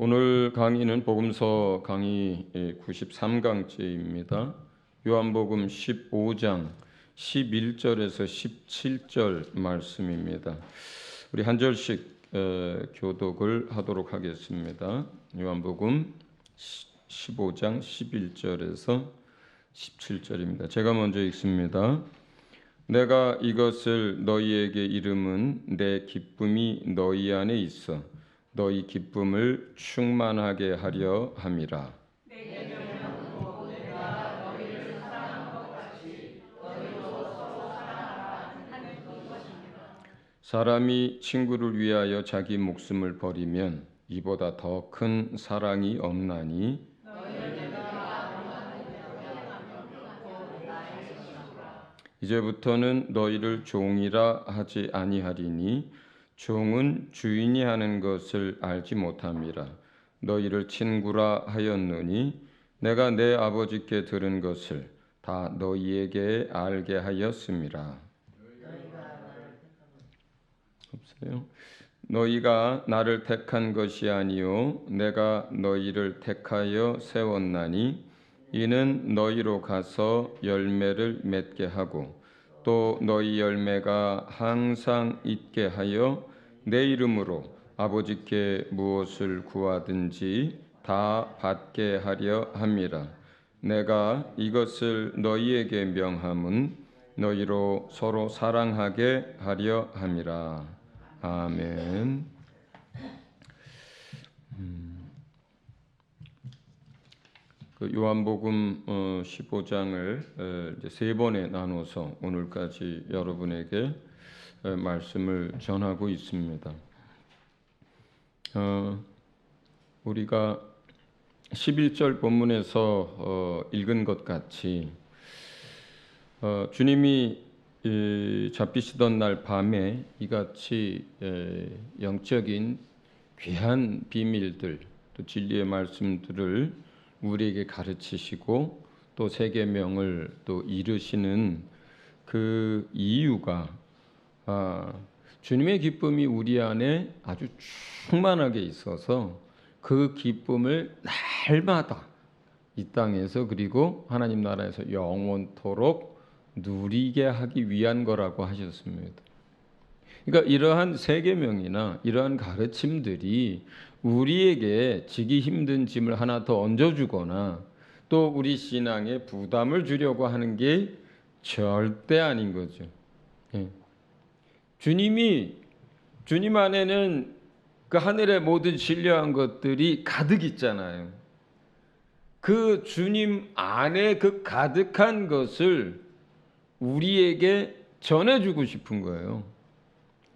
오늘 강의는 복음서 강의 93강째입니다. 요한복음 15장 11절에서 17절 말씀입니다. 우리 한 절씩 교독을 하도록 하겠습니다. 요한복음 15장 11절에서 17절입니다. 제가 먼저 읽습니다. 내가 이것을 너희에게 이름은 내 기쁨이 너희 안에 있어 너희 기쁨을 충만하게 하려 함이라. 사람이 친구를 위하여 자기 목숨을 버리면 이보다 더 큰 사랑이 없나니 이제부터는 너희를 종이라 하지 아니하리니 종은 주인이 하는 것을 알지 못함이라. 너희를 친구라 하였노니 내가 내 아버지께 들은 것을 다 너희에게 알게 하였음이라. 없어요? 너희가 나를 택한 것이 아니요 내가 너희를 택하여 세웠나니 이는 너희로 가서 열매를 맺게 하고 또 너희 열매가 항상 있게 하여 내 이름으로 아버지께 무엇을 구하든지 다 받게 하려 함이라. 내가 이것을 너희에게 명함은 너희로 서로 사랑하게 하려 함이라. 아멘. 요한복음 15장을 이제 세 번에 나눠서 오늘까지 여러분에게 말씀을 전하고 있습니다. 우리가 11절 본문에서 읽은 것 같이 주님이 잡히시던 날 밤에 이같이 영적인 귀한 비밀들 또 진리의 말씀들을 우리에게 가르치시고 또 세계명을 또 이루시는 그 이유가 주님의 기쁨이 우리 안에 아주 충만하게 있어서 그 기쁨을 날마다 이 땅에서 그리고 하나님 나라에서 영원토록 누리게 하기 위한 거라고 하셨습니다. 그러니까 이러한 세계명이나 이러한 가르침들이 우리에게 지기 힘든 짐을 하나 더 얹어주거나 또 우리 신앙에 부담을 주려고 하는 게 절대 아닌 거죠. 주님 안에는 그 하늘의 모든 신령한 것들이 가득 있잖아요. 그 주님 안에 그 가득한 것을 우리에게 전해주고 싶은 거예요.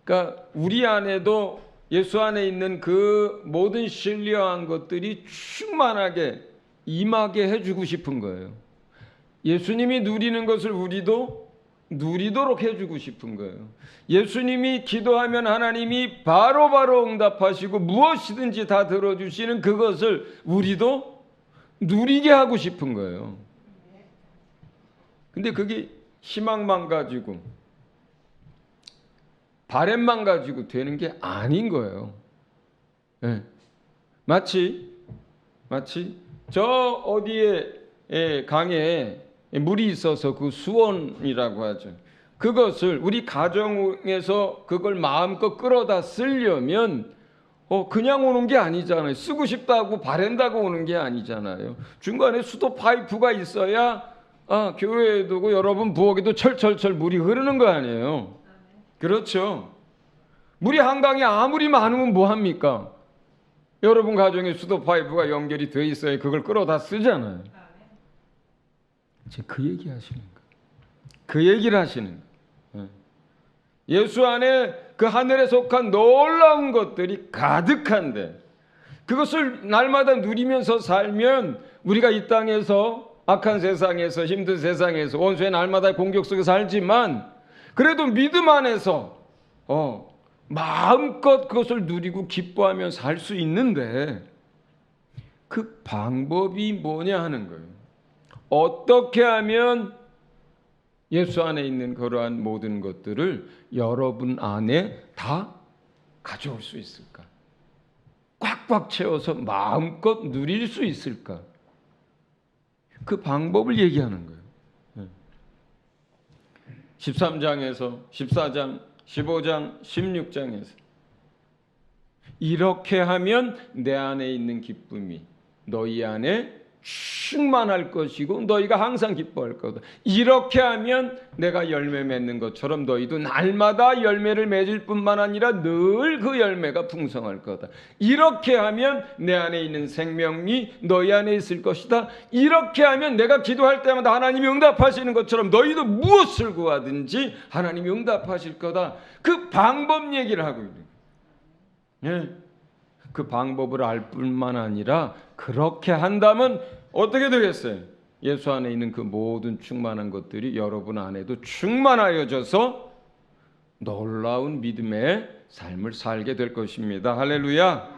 그러니까 우리 안에도 예수 안에 있는 그 모든 신령한 것들이 충만하게 임하게 해주고 싶은 거예요. 예수님이 누리는 것을 우리도 누리도록 해주고 싶은 거예요. 예수님이 기도하면 하나님이 바로바로 응답하시고 무엇이든지 다 들어주시는 그것을 우리도 누리게 하고 싶은 거예요. 근데 그게 희망만 가지고 바램만 가지고 되는 게 아닌 거예요. 네. 마치 저 어디에 강에 물이 있어서 그 수원이라고 하죠. 그것을 우리 가정에서 그걸 마음껏 끌어다 쓰려면 그냥 오는 게 아니잖아요. 쓰고 싶다고 바란다고 오는 게 아니잖아요. 중간에 수도 파이프가 있어야 교회에 두고 여러분 부엌에도 철철철 물이 흐르는 거 아니에요. 그렇죠. 물이 한강에 아무리 많으면 뭐합니까? 여러분 가정에 수도 파이프가 연결이 돼 있어야 그걸 끌어다 쓰잖아요. 이제 그 얘기 하시는 거예요. 그 얘기를 하시는 거예요. 예수 안에 그 하늘에 속한 놀라운 것들이 가득한데 그것을 날마다 누리면서 살면 우리가 이 땅에서 악한 세상에서 힘든 세상에서 원수의 날마다 공격 속에 살지만 그래도 믿음 안에서 마음껏 그것을 누리고 기뻐하며 살 수 있는데 그 방법이 뭐냐 하는 거예요. 어떻게 하면 예수 안에 있는 그러한 모든 것들을 여러분 안에 다 가져올 수 있을까? 꽉꽉 채워서 마음껏 누릴 수 있을까? 그 방법을 얘기하는 거예요. 13장에서 14장, 15장, 16장에서 이렇게 하면 내 안에 있는 기쁨이 너희 안에 충만할 것이고 너희가 항상 기뻐할 거다. 이렇게 하면 내가 열매 맺는 것처럼 너희도 날마다 열매를 맺을 뿐만 아니라 늘 그 열매가 풍성할 거다. 이렇게 하면 내 안에 있는 생명이 너희 안에 있을 것이다. 이렇게 하면 내가 기도할 때마다 하나님이 응답하시는 것처럼 너희도 무엇을 구하든지 하나님이 응답하실 거다. 그 방법 얘기를 하고 있는 거예요. 예. 그 방법을 알 뿐만 아니라 그렇게 한다면 어떻게 되겠어요? 예수 안에 있는 그 모든 충만한 것들이 여러분 안에도 충만하여져서 놀라운 믿음의 삶을 살게 될 것입니다. 할렐루야.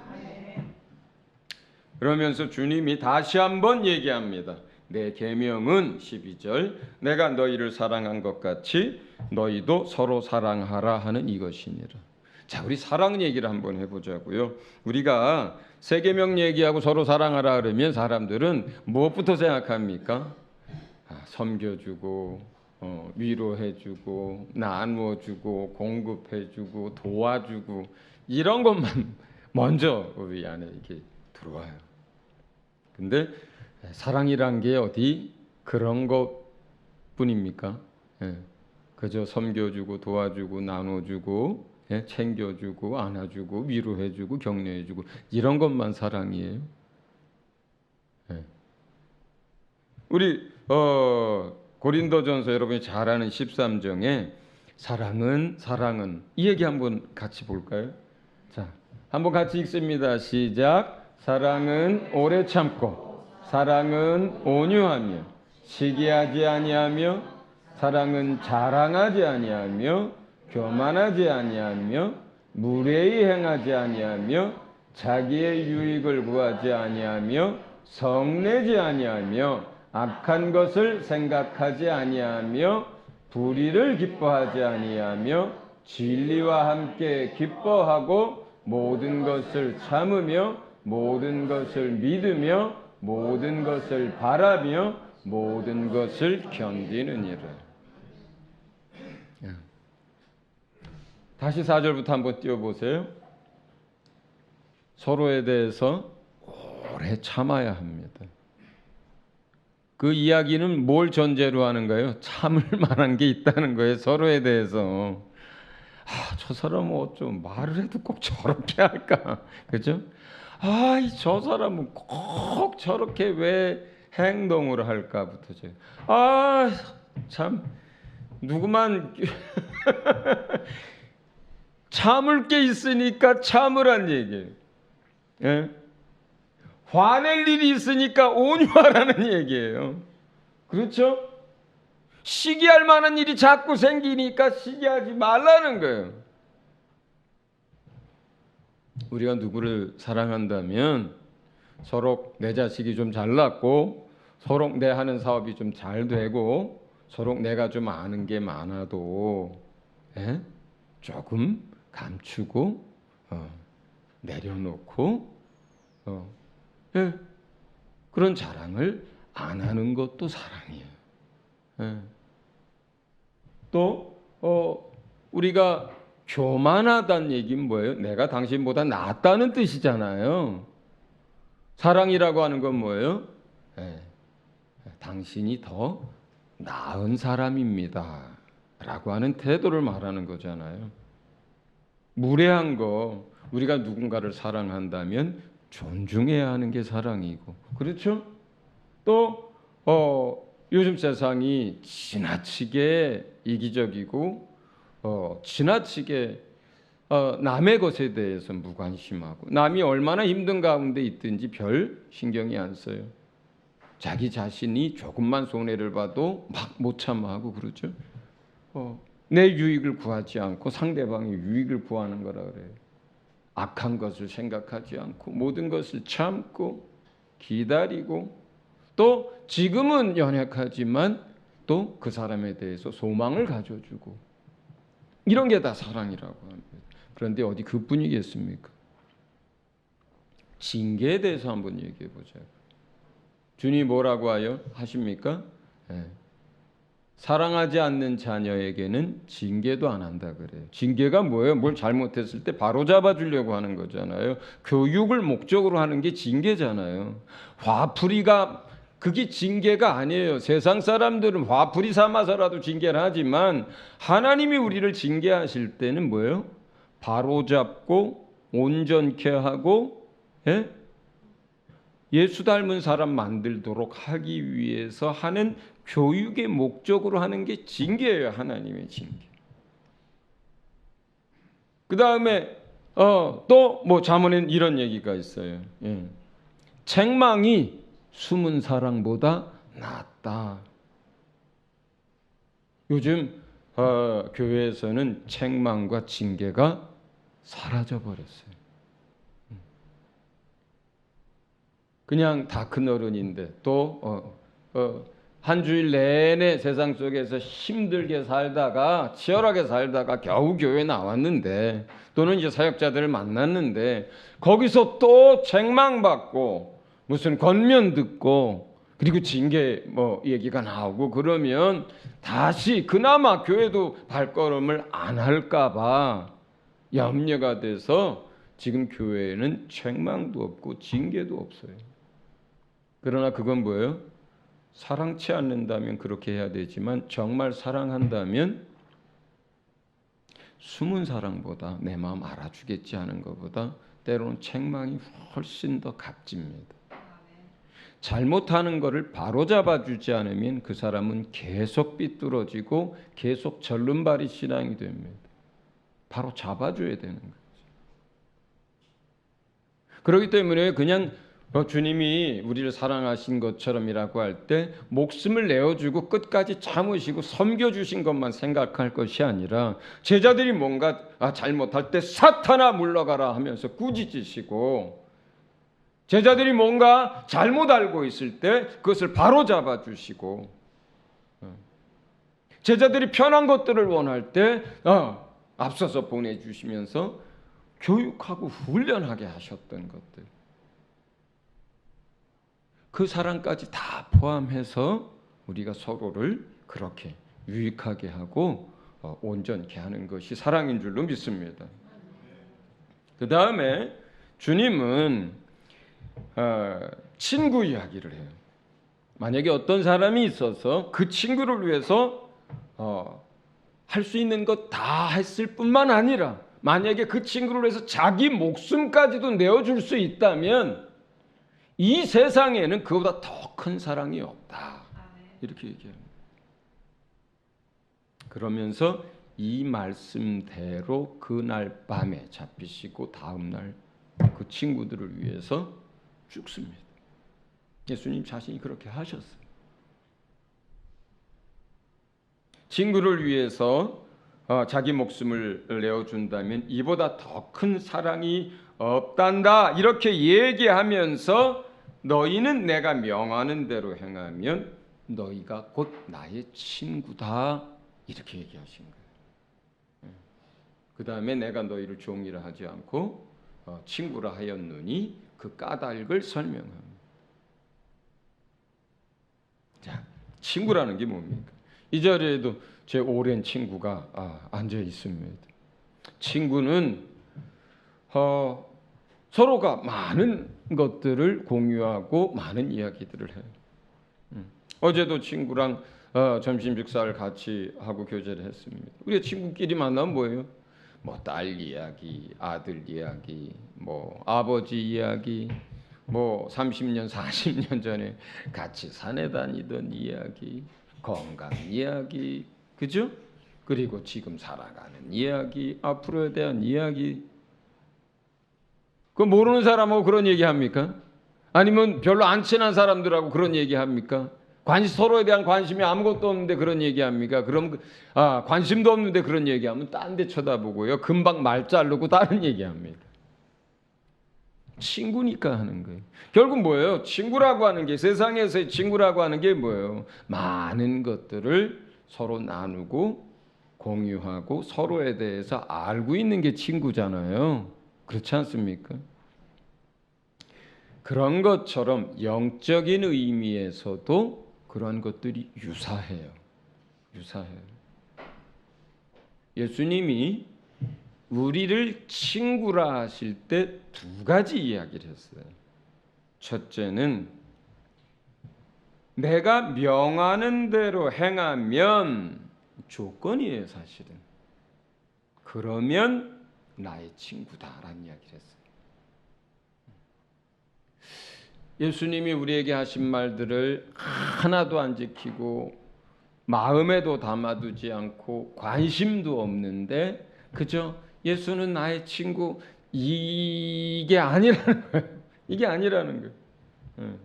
그러면서 주님이 다시 한번 얘기합니다. 내 계명은 12절 내가 너희를 사랑한 것 같이 너희도 서로 사랑하라 하는 이것이니라. 자, 우리 사랑 얘기를 한번 해보자고요. 우리가 세 계명 얘기하고 서로 사랑하라 그러면 사람들은 무엇부터 생각합니까? 섬겨주고 위로해주고 나누어주고 공급해주고 도와주고 이런 것만 먼저 우리 안에 이렇게 들어와요. 근데 사랑이란 게 어디 그런 것뿐입니까? 그저 섬겨주고 도와주고 나눠주고 챙겨주고 안아주고 위로해주고 격려해주고 이런 것만 사랑이에요. 우리 고린도전서 여러분이 잘 아는 13장에 사랑은 이 얘기 한번 같이 볼까요? 자, 한번 같이 읽습니다. 시작. 사랑은 오래 참고 사랑은 온유하며 시기하지 아니하며 사랑은 자랑하지 아니하며 교만하지 아니하며 무례히 행하지 아니하며 자기의 유익을 구하지 아니하며 성내지 아니하며 악한 것을 생각하지 아니하며 불의를 기뻐하지 아니하며 진리와 함께 기뻐하고 모든 것을 참으며 모든 것을 믿으며 모든 것을 바라며 모든 것을 견디느니라. 다시 4절부터 한번 띄워보세요. 서로에 대해서 오래 참아야 합니다. 그 이야기는 뭘 전제로 하는가요? 참을 만한 게 있다는 거예요. 서로에 대해서. 저 사람은 어쩜 말을 해도 꼭 저렇게 할까? 그죠? 저 사람은 꼭 저렇게 왜 행동을 할까부터. 참 누구만 참을 게 있으니까 참으란 얘기예요. 예? 화낼 일이 있으니까 온유하라는 얘기예요. 그렇죠? 시기할 만한 일이 자꾸 생기니까 시기하지 말라는 거예요. 우리가 누구를 사랑한다면 서로 내 자식이 좀 잘났고 서로 내 하는 사업이 좀 잘 되고 서로 내가 좀 아는 게 많아도 조금 감추고 내려놓고 그런 자랑을 안 하는 것도 사랑이에요. 또 우리가 교만하다는 얘기는 뭐예요? 내가 당신보다 낫다는 뜻이잖아요. 사랑이라고 하는 건 뭐예요? 당신이 더 나은 사람입니다 라고 하는 태도를 말하는 거잖아요. 무례한 거, 우리가 누군가를 사랑한다면 존중해야 하는 게 사랑이고, 그렇죠? 또 요즘 세상이 지나치게 이기적이고 지나치게 남의 것에 대해서 무관심하고 남이 얼마나 힘든 가운데 있든지 별 신경이 안 써요. 자기 자신이 조금만 손해를 봐도 막 못 참아하고 그러죠. 내 유익을 구하지 않고 상대방의 유익을 구하는 거라 그래요. 악한 것을 생각하지 않고 모든 것을 참고 기다리고 또 지금은 연약하지만 또 그 사람에 대해서 소망을 가져주고 이런 게 다 사랑이라고 합니다. 그런데 어디 그뿐이겠습니까? 징계에 대해서 한번 얘기해 보자고. 주님 뭐라고 하십니까? 네. 사랑하지 않는 자녀에게는 징계도 안 한다 그래요. 징계가 뭐예요? 뭘 잘못했을 때 바로 잡아주려고 하는 거잖아요. 교육을 목적으로 하는 게 징계잖아요. 화풀이가 그게 징계가 아니에요. 세상 사람들은 화풀이 삼아서라도 징계를 하지만 하나님이 우리를 징계하실 때는 뭐예요? 바로 잡고 온전케 하고, 예? 예수 닮은 사람 만들도록 하기 위해서 하는 교육의 목적으로 하는 게 징계예요. 하나님의 징계. 그 다음에 또 뭐 잠언엔 이런 얘기가 있어요. 예. 책망이 숨은 사랑보다 낫다. 요즘 교회에서는 책망과 징계가 사라져 버렸어요. 그냥 다 큰 어른인데 또 한 주일 내내 세상 속에서 힘들게 살다가 치열하게 살다가 겨우 교회 나왔는데 또는 이제 사역자들을 만났는데 거기서 또 책망받고 무슨 권면 듣고 그리고 징계 뭐 얘기가 나오고 그러면 다시 그나마 교회도 발걸음을 안 할까봐 염려가 돼서 지금 교회에는 책망도 없고 징계도 없어요. 그러나 그건 뭐예요? 사랑치 않는다면 그렇게 해야 되지만 정말 사랑한다면 숨은 사랑보다 내 마음 알아주겠지 하는 것보다 때로는 책망이 훨씬 더 값집니다. 잘못하는 것을 바로잡아주지 않으면 그 사람은 계속 삐뚤어지고 계속 절름발이 신앙이 됩니다. 바로 잡아줘야 되는 거죠. 그렇기 때문에 그냥 주님이 우리를 사랑하신 것처럼이라고 할 때 목숨을 내어주고 끝까지 참으시고 섬겨주신 것만 생각할 것이 아니라 제자들이 뭔가 잘못할 때 사탄아 물러가라 하면서 꾸짖으시고 제자들이 뭔가 잘못 알고 있을 때 그것을 바로 잡아주시고 제자들이 편한 것들을 원할 때 앞서서 보내주시면서 교육하고 훈련하게 하셨던 것들 그 사랑까지 다 포함해서 우리가 서로를 그렇게 유익하게 하고 온전케 하는 것이 사랑인 줄로 믿습니다. 그 다음에 주님은 친구 이야기를 해요. 만약에 어떤 사람이 있어서 그 친구를 위해서 할 수 있는 것 다 했을 뿐만 아니라 만약에 그 친구를 위해서 자기 목숨까지도 내어줄 수 있다면 이 세상에는 그보다 더 큰 사랑이 없다. 이렇게 얘기합니다. 그러면서 이 말씀대로 그날 밤에 잡히시고 다음 날 그 친구들을 위해서 죽습니다. 예수님 자신이 그렇게 하셨어요. 친구를 위해서 자기 목숨을 내어준다면 이보다 더 큰 사랑이 없단다. 이렇게 얘기하면서 너희는 내가 명하는 대로 행하면 너희가 곧 나의 친구다. 이렇게 얘기하신 거예요. 그 다음에 내가 너희를 종이라 하지 않고 친구라 하였느니 그 까닭을 설명합니다. 자, 친구라는 게 뭡니까? 이 자리에도 제 오랜 친구가 앉아 있습니다. 친구는 서로가 많은 것들을 공유하고 많은 이야기들을 해요. 어제도 친구랑 점심 식사를 같이 하고 교제를 했습니다. 우리 친구끼리 만나면 뭐예요? 뭐 딸 이야기, 아들 이야기, 뭐 아버지 이야기, 뭐 30년, 40년 전에 같이 산에 다니던 이야기, 건강 이야기, 그죠? 그리고 지금 살아가는 이야기, 앞으로에 대한 이야기. 그 모르는 사람하고 그런 얘기합니까? 아니면 별로 안 친한 사람들하고 그런 얘기합니까? 서로에 대한 관심이 아무것도 없는데 그런 얘기합니까? 그럼 관심도 없는데 그런 얘기하면 딴 데 쳐다보고요. 금방 말 자르고 다른 얘기합니다. 친구니까 하는 거예요. 결국 뭐예요? 친구라고 하는 게 세상에서의 친구라고 하는 게 뭐예요? 많은 것들을 서로 나누고 공유하고 서로에 대해서 알고 있는 게 친구잖아요. 그렇지 않습니까? 그런 것처럼 영적인 의미에서도 그런 것들이 유사해요. 예수님이 우리를 친구라 하실 때 두 가지 이야기를 했어요. 첫째는 내가 명하는 대로 행하면 조건이에요, 사실은. 그러면 나의 친구다라는 이야기를 했어요. 예수님이 우리에게 하신 말들을 하나도 안 지키고 마음에도 담아두지 않고 관심도 없는데 그저 예수는 나의 친구, 이게 아니라는 거예요. 이게 아니라는 거예요.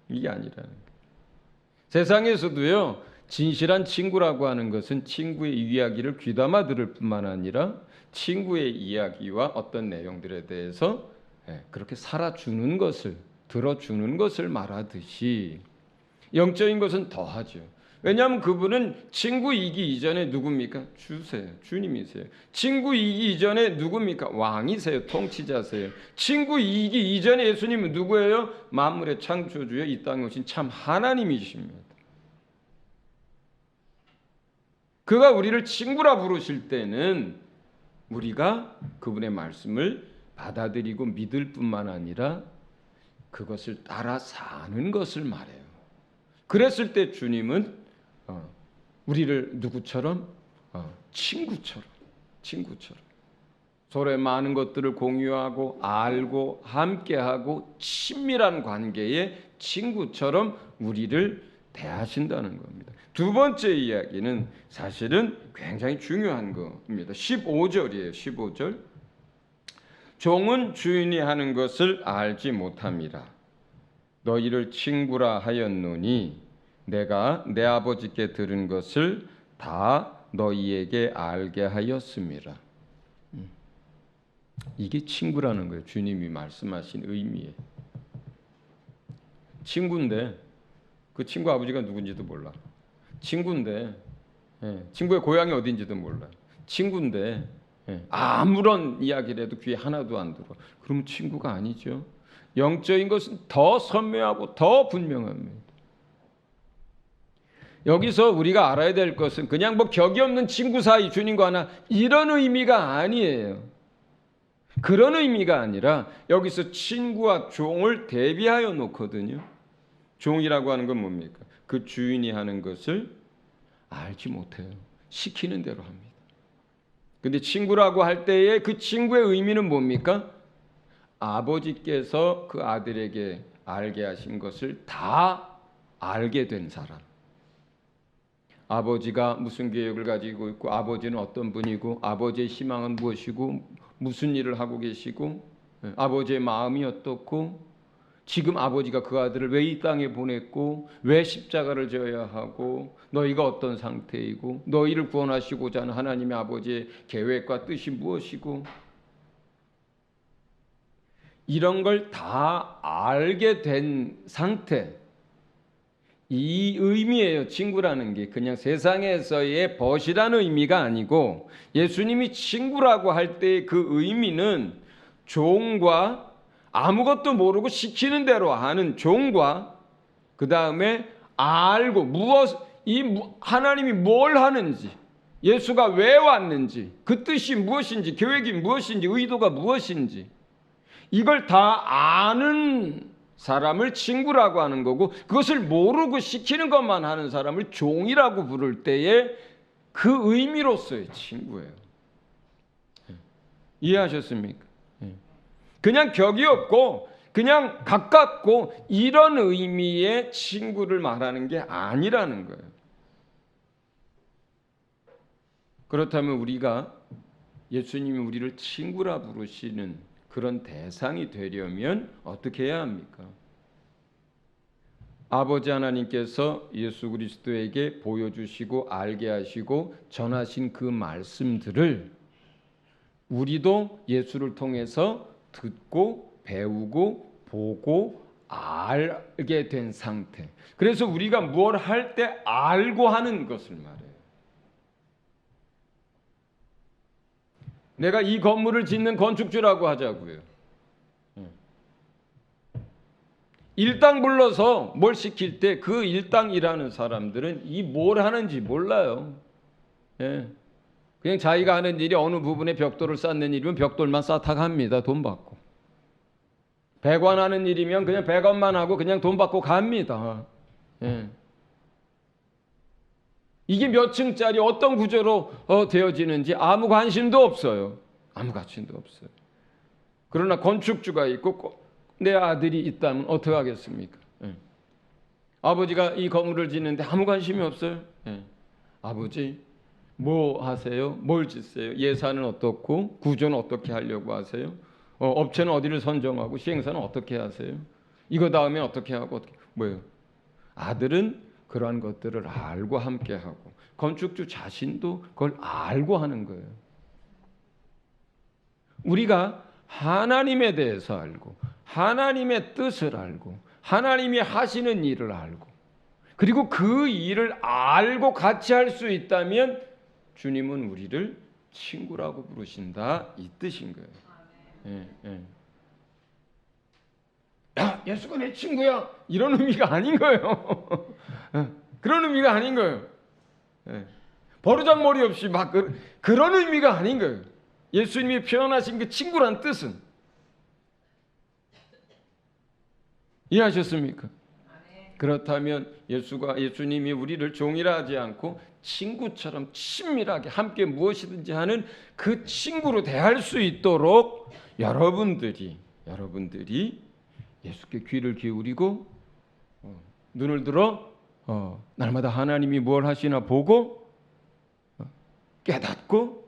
이게 아니라는 거예요. 세상에서도요, 진실한 친구라고 하는 것은 친구의 이야기를 귀담아 들을 뿐만 아니라 친구의 이야기와 어떤 내용들에 대해서 그렇게 살아주는 것을, 들어주는 것을 말하듯이 영적인 것은 더하죠. 왜냐하면 그분은 친구이기 이전에 누굽니까? 주세요. 주님이세요. 친구이기 이전에 누굽니까? 왕이세요. 통치자세요. 친구이기 이전에 예수님은 누구예요? 만물의 창조주여 이 땅에 오신 참 하나님이십니다. 그가 우리를 친구라 부르실 때는 우리가 그분의 말씀을 받아들이고 믿을 뿐만 아니라 그것을 따라 사는 것을 말해요. 그랬을 때 주님은 우리를 누구처럼? 친구처럼 서로의 많은 것들을 공유하고 알고 함께하고 친밀한 관계의 친구처럼 우리를 대하신다는 겁니다. 두 번째 이야기는 사실은 굉장히 중요한 겁니다. 15절이에요. 15절. 종은 주인이 하는 것을 알지 못함이라. 너희를 친구라 하였노니 내가 내 아버지께 들은 것을 다 너희에게 알게 하였음이라. 이게 친구라는 거예요. 주님이 말씀하신 의미에. 친구인데 그 친구 아버지가 누군지도 몰라. 친구인데 친구의 고향이 어딘지도 몰라. 친구인데 아무런 이야기를 해도 귀에 하나도 안 들어. 그러면 친구가 아니죠. 영적인 것은 더 선명하고 더 분명합니다. 여기서 우리가 알아야 될 것은 그냥 뭐 격이 없는 친구 사이 주님과 하나 이런 의미가 아니에요. 그런 의미가 아니라 여기서 친구와 종을 대비하여 놓거든요. 종이라고 하는 건 뭡니까? 그 주인이 하는 것을 알지 못해요. 시키는 대로 합니다. 근데 친구라고 할 때에 그 친구의 의미는 뭡니까? 아버지께서 그 아들에게 알게 하신 것을 다 알게 된 사람. 아버지가 무슨 계획을 가지고 있고 아버지는 어떤 분이고 아버지의 희망은 무엇이고 무슨 일을 하고 계시고 아버지의 마음이 어떻고 지금 아버지가 그 아들을 왜 이 땅에 보냈고 왜 십자가를 져야 하고 너희가 어떤 상태이고 너희를 구원하시고자 하는 하나님의 아버지의 계획과 뜻이 무엇이고 이런 걸 다 알게 된 상태, 이 의미예요. 친구라는 게 그냥 세상에서의 벗이라는 의미가 아니고 예수님이 친구라고 할 때 그 의미는 종과 아무것도 모르고 시키는 대로 하는 종과 그 다음에 알고 하나님이 뭘 하는지 예수가 왜 왔는지 그 뜻이 무엇인지 계획이 무엇인지 의도가 무엇인지 이걸 다 아는 사람을 친구라고 하는 거고 그것을 모르고 시키는 것만 하는 사람을 종이라고 부를 때에 그 의미로서의 친구예요. 이해하셨습니까? 그냥 격이 없고 그냥 가깝고 이런 의미의 친구를 말하는 게 아니라는 거예요. 그렇다면 우리가 예수님이 우리를 친구라 부르시는 그런 대상이 되려면 어떻게 해야 합니까? 아버지 하나님께서 예수 그리스도에게 보여주시고 알게 하시고 전하신 그 말씀들을 우리도 예수를 통해서 듣고 배우고 보고 알게 된 상태. 그래서 우리가 뭘 할 때 알고 하는 것을 말해요. 내가 이 건물을 짓는 건축주라고 하자고요. 일당 불러서 뭘 시킬 때 그 일당이라는 사람들은 이 뭘 하는지 몰라요. 예. 그냥 자기가 하는 일이 어느 부분에 벽돌을 쌓는 일이면 벽돌만 쌓다 갑니다. 돈 받고. 배관하는 일이면 그냥 배관만 하고 그냥 돈 받고 갑니다. 예. 이게 몇 층짜리 어떤 구조로 되어지는지 아무 관심도 없어요. 아무 관심도 없어요. 그러나 건축주가 있고 내 아들이 있다면 어떻게 하겠습니까? 예. 아버지가 이 건물을 짓는데 아무 관심이 없어요. 예. 아버지 뭐 하세요? 뭘 짓세요? 예산은 어떻고 구조는 어떻게 하려고 하세요? 업체는 어디를 선정하고 시행사는 어떻게 하세요? 이거 다음에 어떻게 하고 어떻게 뭐예요? 아들은 그러한 것들을 알고 함께 하고 건축주 자신도 그걸 알고 하는 거예요. 우리가 하나님에 대해서 알고 하나님의 뜻을 알고 하나님이 하시는 일을 알고 그리고 그 일을 알고 같이 할 수 있다면 주님은 우리를 친구라고 부르신다 이 뜻인 거예요. 예, 예. 야, 예수가 내 친구야 이런 의미가 아닌 거예요. 그런 의미가 아닌 거예요. 예. 버르장머리 없이 막 그런 의미가 아닌 거예요. 예수님이 표현하신 그 친구란 뜻은 이해하셨습니까? 그렇다면 예수님이 우리를 종이라 하지 않고 친구처럼 친밀하게 함께 무엇이든지 하는 그 친구로 대할 수 있도록 여러분들이 예수께 귀를 기울이고 눈을 들어 날마다 하나님이 뭘 하시나 보고 깨닫고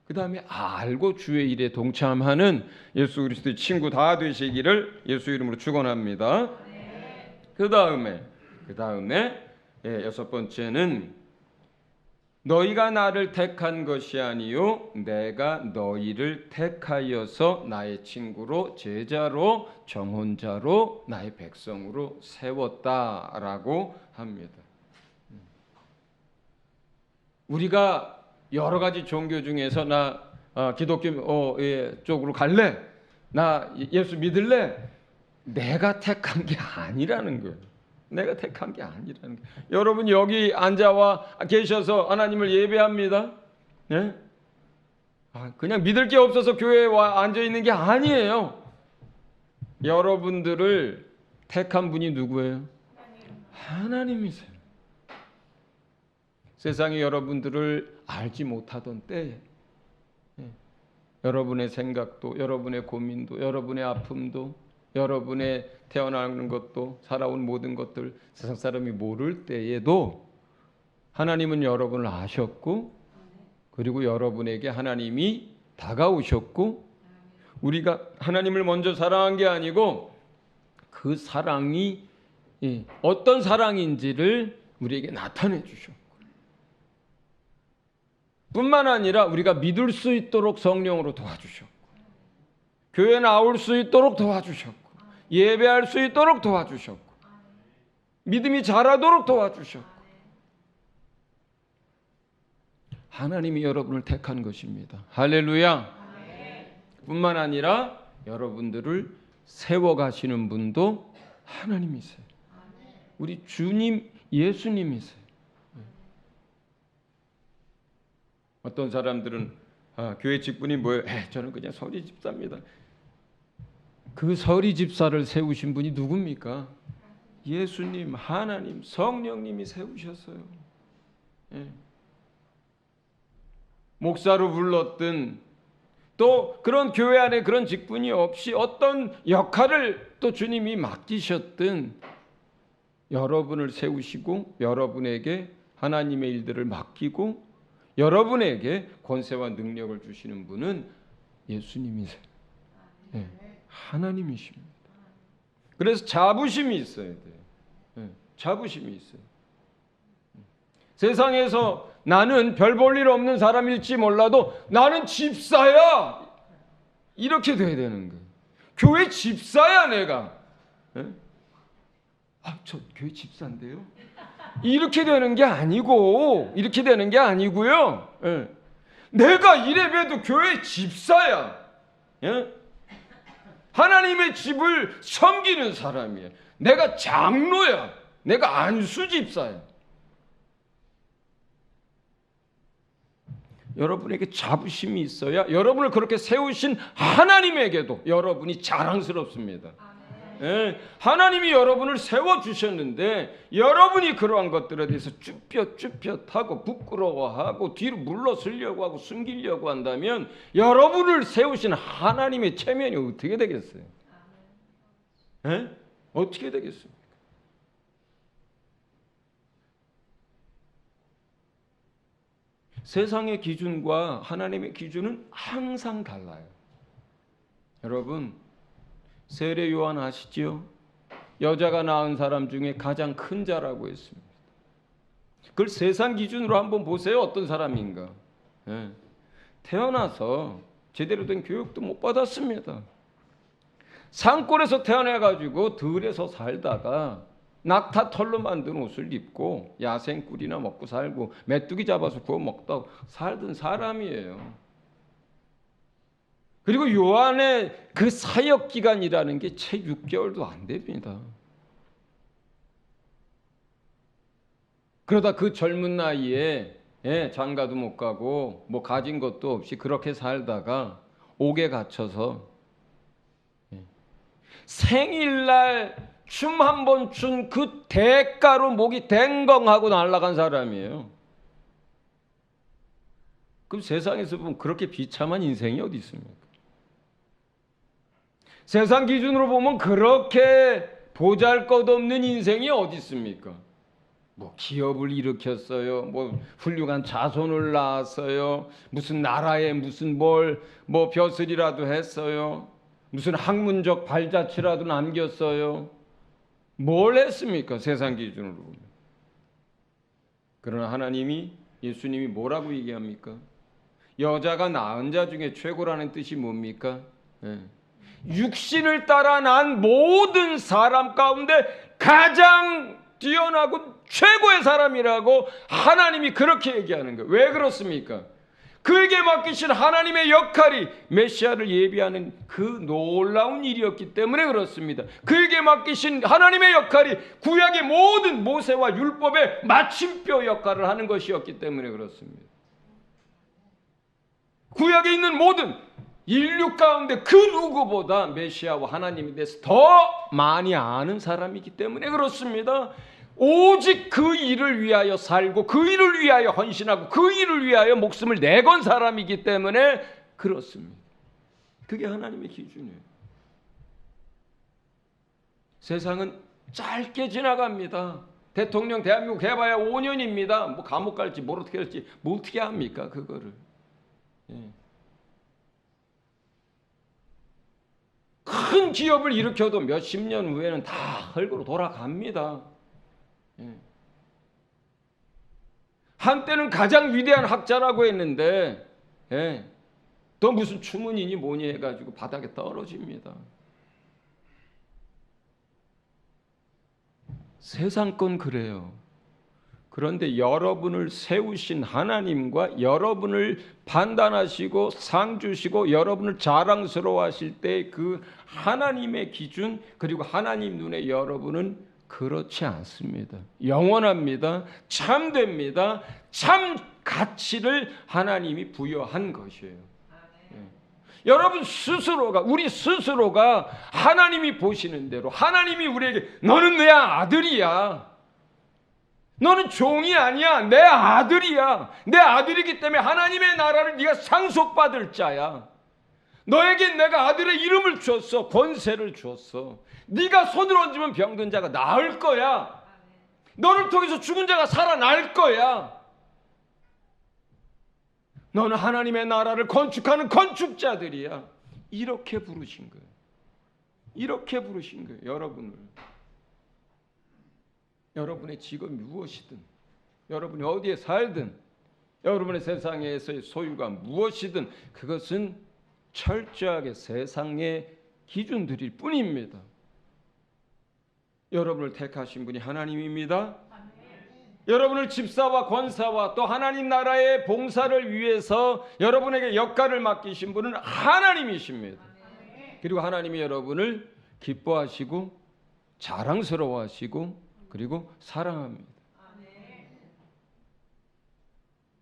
그 다음에 알고 주의 일에 동참하는 예수 그리스도의 친구 다 되시기를 예수 이름으로 축원합니다. 그 다음에 여섯 번째는 너희가 나를 택한 것이 아니요 내가 너희를 택하여서 나의 친구로 제자로 정혼자로 나의 백성으로 세웠다라고 합니다. 우리가 여러 가지 종교 중에서 나 기독교 쪽으로 갈래? 나 예수 믿을래? 내가 택한 게 아니라는 거예요. 내가 택한 게 아니라는 거예요. 여러분 여기 앉아와 계셔서 하나님을 예배합니다. 네? 그냥 믿을 게 없어서 교회에 와 앉아 있는 게 아니에요. 여러분들을 택한 분이 누구예요? 하나님이세요. 세상이 여러분들을 알지 못하던 때에 여러분의 생각도 여러분의 고민도 여러분의 아픔도 여러분의 태어나는 것도 살아온 모든 것들 세상 사람이 모를 때에도 하나님은 여러분을 아셨고 그리고 여러분에게 하나님이 다가오셨고 우리가 하나님을 먼저 사랑한 게 아니고 그 사랑이 어떤 사랑인지를 우리에게 나타내 주셨고 뿐만 아니라 우리가 믿을 수 있도록 성령으로 도와주셨고 교회 나올 수 있도록 도와주셨고 예배할 수 있도록 도와주셨고 믿음이 자라도록 도와주셨고 하나님이 여러분을 택한 것입니다. 할렐루야. 뿐만 아니라 여러분들을 세워가시는 분도 하나님이세요. 우리 주님 예수님이세요. 어떤 사람들은 교회 직분이 뭐예요? 저는 그냥 서리 집사입니다. 그 서리 집사를 세우신 분이 누굽니까? 예수님, 하나님, 성령님이 세우셨어요. 목사로 불렀든 또 그런 교회 안에 그런 직분이 없이 어떤 역할을 또 주님이 맡기셨든 여러분을 세우시고 여러분에게 하나님의 일들을 맡기고 여러분에게 권세와 능력을 주시는 분은 예수님이세요. 하나님이십니다. 그래서 자부심이 있어야 돼요. 자부심이 있어요. 세상에서 나는 별 볼 일 없는 사람일지 몰라도 나는 집사야. 이렇게 돼야 되는 거예요. 교회 집사야 내가. 저 교회 집사인데요. 이렇게 되는 게 아니고 이렇게 되는 게 아니고요. 내가 이래봬도 교회 집사야. 하나님의 집을 섬기는 사람이에요. 내가 장로야. 내가 안수 집사야. 여러분에게 자부심이 있어야 여러분을 그렇게 세우신 하나님에게도 여러분이 자랑스럽습니다. 예, 하나님이 여러분을 세워주셨는데 여러분이 그러한 것들에 대해서 쭈뼛쭈뼛하고 부끄러워하고 뒤로 물러서려고 하고 숨기려고 한다면 여러분을 세우신 하나님의 체면이 어떻게 되겠어요? 예? 어떻게 되겠습니까? 세상의 기준과 하나님의 기준은 항상 달라요. 여러분, 세례 요한 아시죠? 여자가 낳은 사람 중에 가장 큰 자라고 했습니다. 그걸 세상 기준으로 한번 보세요. 어떤 사람인가? 예. 태어나서 제대로 된 교육도 못 받았습니다. 산골에서 태어나가지고 들에서 살다가 낙타 털로 만든 옷을 입고 야생꿀이나 먹고 살고 메뚜기 잡아서 구워 먹다 살던 사람이에요. 그리고 요한의 그 사역 기간이라는 게 채 6개월도 안 됩니다. 그러다 그 젊은 나이에 장가도 못 가고 뭐 가진 것도 없이 그렇게 살다가 옥에 갇혀서 생일날 춤 한 번 춘 그 대가로 목이 댕강하고 날아간 사람이에요. 그럼 세상에서 보면 그렇게 비참한 인생이 어디 있습니까? 세상 기준으로 보면 그렇게 보잘것없는 인생이 어디 있습니까? 뭐 기업을 일으켰어요. 뭐 훌륭한 자손을 낳았어요. 무슨 나라에 무슨 뭐 벼슬이라도 했어요. 무슨 학문적 발자취라도 남겼어요. 뭘 했습니까? 세상 기준으로 보면. 그러나 하나님이 예수님이 뭐라고 얘기합니까? 여자가 낳은 자 중에 최고라는 뜻이 뭡니까? 육신을 따라 난 모든 사람 가운데 가장 뛰어나고 최고의 사람이라고 하나님이 그렇게 얘기하는 거예요. 왜 그렇습니까? 그에게 맡기신 하나님의 역할이 메시아를 예비하는 그 놀라운 일이었기 때문에 그렇습니다. 그에게 맡기신 하나님의 역할이 구약의 모든 모세와 율법의 마침표 역할을 하는 것이었기 때문에 그렇습니다. 구약에 있는 모든 인류 가운데 그 누구보다 메시아와 하나님에 대해서 더 많이 아는 사람이기 때문에 그렇습니다. 오직 그 일을 위하여 살고 그 일을 위하여 헌신하고 그 일을 위하여 목숨을 내건 사람이기 때문에 그렇습니다. 그게 하나님의 기준이에요. 세상은 짧게 지나갑니다. 대통령 대한민국 해봐야 5년입니다. 뭐 감옥 갈지 뭘 어떻게 할지 뭐 어떻게 합니까 그거를. 큰 기업을 일으켜도 몇십 년 후에는 다 흙으로 돌아갑니다. 한때는 가장 위대한 학자라고 했는데 또 무슨 추문이니 뭐니 해가지고 바닥에 떨어집니다. 세상 건 그래요. 그런데 여러분을 세우신 하나님과 여러분을 판단하시고 상 주시고 여러분을 자랑스러워하실 때 그 하나님의 기준 그리고 하나님 눈에 여러분은 그렇지 않습니다. 영원합니다. 참됩니다. 참 가치를 하나님이 부여한 것이에요. 여러분 스스로가 우리 스스로가 하나님이 보시는 대로 하나님이 우리에게 너는 내 아들이야. 너는 종이 아니야. 내 아들이야. 내 아들이기 때문에 하나님의 나라를 네가 상속받을 자야. 너에게 내가 아들의 이름을 줬어. 권세를 줬어. 네가 손을 얹으면 병든 자가 나을 거야. 너를 통해서 죽은 자가 살아날 거야. 너는 하나님의 나라를 건축하는 건축자들이야. 이렇게 부르신 거예요. 이렇게 부르신 거예요. 여러분을. 여러분의 직업이 무엇이든 여러분이 어디에 살든 여러분의 세상에서의 소유가 무엇이든 그것은 철저하게 세상의 기준들일 뿐입니다. 여러분을 택하신 분이 하나님입니다. 여러분을 집사와 권사와 또 하나님 나라의 봉사를 위해서 여러분에게 역할을 맡기신 분은 하나님이십니다. 그리고 하나님이 여러분을 기뻐하시고 자랑스러워하시고 그리고 사랑합니다.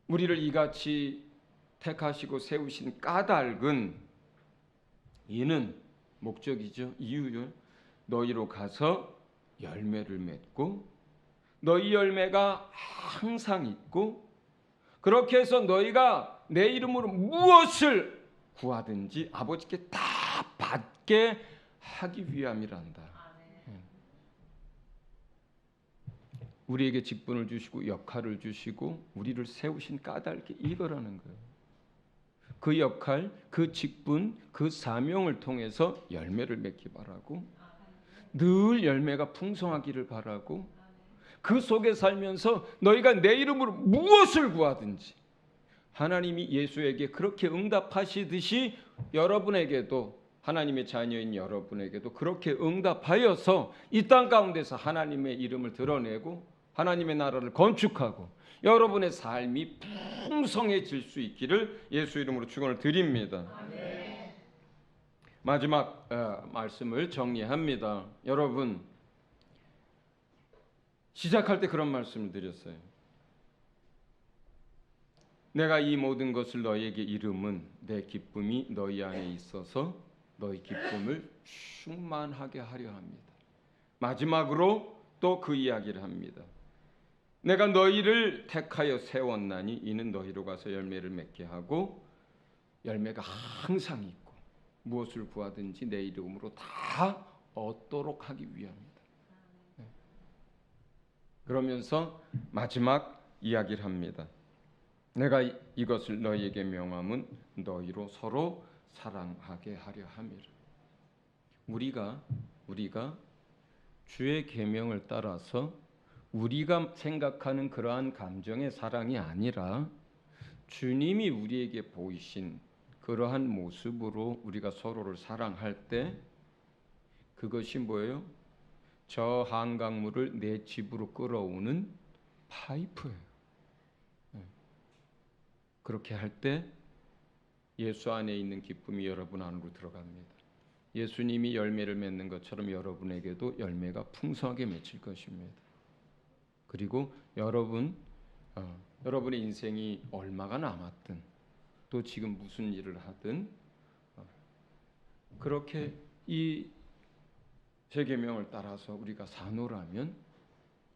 우리를 이같이 택하시고 세우신 까닭은 이는 목적이죠. 이유요. 너희로 가서 열매를 맺고 너희 열매가 항상 있고 그렇게 해서 너희가 내 이름으로 무엇을 구하든지 아버지께 다 받게 하기 위함이란다. 우리에게 직분을 주시고 역할을 주시고 우리를 세우신 까닭이 이거라는 거예요. 그 역할, 그 직분, 그 사명을 통해서 열매를 맺기 바라고 늘 열매가 풍성하기를 바라고 그 속에 살면서 너희가 내 이름으로 무엇을 구하든지 하나님이 예수에게 그렇게 응답하시듯이 여러분에게도 하나님의 자녀인 여러분에게도 그렇게 응답하여서 이 땅 가운데서 하나님의 이름을 드러내고 하나님의 나라를 건축하고 여러분의 삶이 풍성해질 수 있기를 예수 이름으로 축원을 드립니다. 아멘. 마지막 말씀을 정리합니다. 여러분 시작할 때 그런 말씀을 드렸어요. 내가 이 모든 것을 너희에게 이름은 내 기쁨이 너희 안에 있어서 너희 기쁨을 충만하게 하려 합니다. 마지막으로 또 그 이야기를 합니다. 내가 너희를 택하여 세웠나니 이는 너희로 가서 열매를 맺게 하고 열매가 항상 있고 무엇을 구하든지 내 이름으로 다 얻도록 하기 위함이다. 그러면서 마지막 이야기를 합니다. 내가 이것을 너희에게 명함은 너희로 서로 사랑하게 하려 함이라. 우리가 주의 계명을 따라서 우리가 생각하는 그러한 감정의 사랑이 아니라 주님이 우리에게 보이신 그러한 모습으로 우리가 서로를 사랑할 때 그것이 뭐예요? 저 한강물을 내 집으로 끌어오는 파이프예요. 그렇게 할 때 예수 안에 있는 기쁨이 여러분 안으로 들어갑니다. 예수님이 열매를 맺는 것처럼 여러분에게도 열매가 풍성하게 맺힐 것입니다. 그리고 여러분의 인생이 얼마가 남았든 또 지금 무슨 일을 하든 그렇게 이 제 계명을 따라서 우리가 사노라면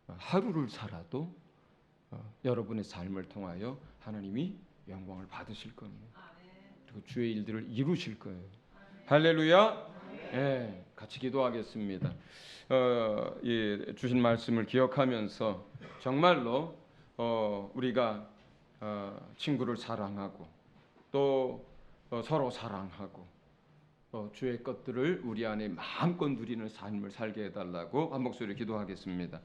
하루를 살아도 여러분의 삶을 통하여 하나님이 영광을 받으실 겁니다. 그리고 주의 일들을 이루실 거예요. 할렐루야. 네, 같이 기도하겠습니다. 주신 말씀을 기억하면서 정말로 우리가 친구를 사랑하고 또 서로 사랑하고 주의 것들을 우리 안에 마음껏 누리는 삶을 살게 해달라고 한 목소리로 기도하겠습니다.